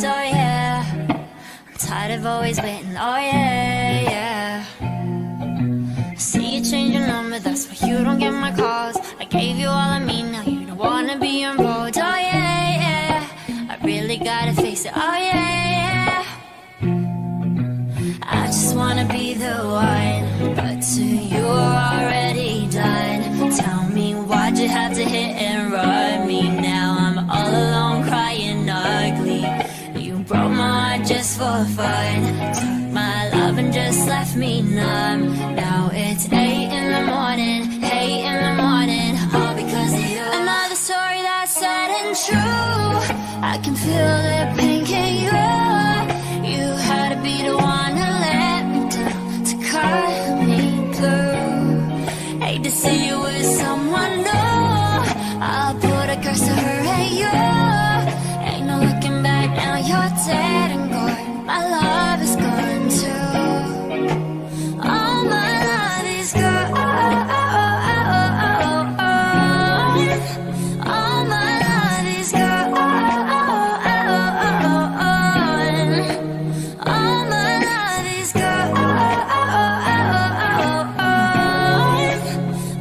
oh yeah. I'm tired of always waiting, oh yeah, yeah. I see you change your number, that's why you don't get my calls. I gave you all I mean, now you don't wanna be involved, oh yeah, yeah. I really gotta face it, oh yeah, yeah. I just wanna be the one, but to you are already done. Tell me why'd you have to hit and run me now? I'm all alone crying ugly. You broke my heart just for fun. Took my love and just left me numb. Now it's 8 in the morning, 8 in the morning, all because of you. Another story that's sad and true. I can feel the pain, can you? You had to be the one to let me down, to cut me through. Hate to see you with someone new. I'll put a curse to her and you. Ain't no looking back now, you're dead and gone. My love is gone too. All my love is gone. All my love is gone. All my love is gone.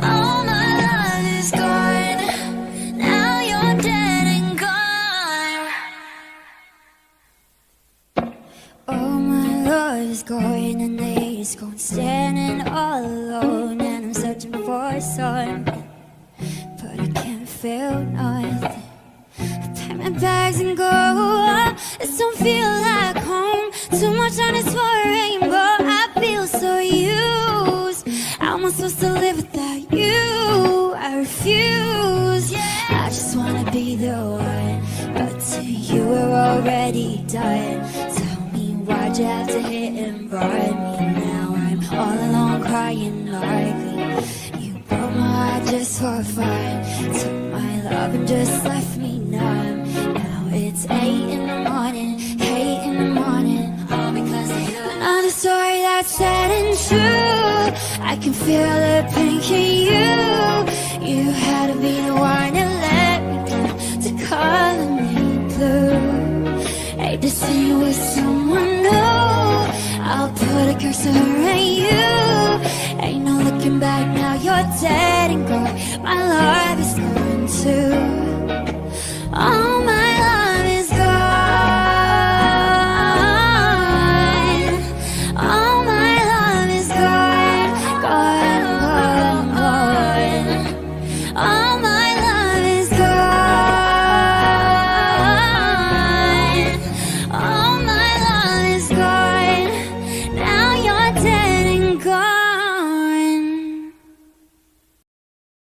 All my love is gone. Now you're dead and gone. Oh, my love is gone, and the days gone, standing all alone, and I'm searching for something, but I can't feel nothing. I pack my bags and go. This don't feel like home. Too much on this for a rainbow. I feel so used. How am I supposed to live without you? I refuse. I just wanna be the one, but to you we're already done. Tell me why'd you have to hit and run me now? I'm all alone crying ugly. You broke my heart just for fun. Took my love and just left me numb. Now it's 8 in the morning, 8 in the morning, all because of you. Another story that's sad and true. I can feel the pain, can you? You had to be the one to let me down, to color me blue. Hate to see you with someone new. I'll put a curse on her and you. Ain't no looking back now, you're dead and gone. My love is gone too. Oh,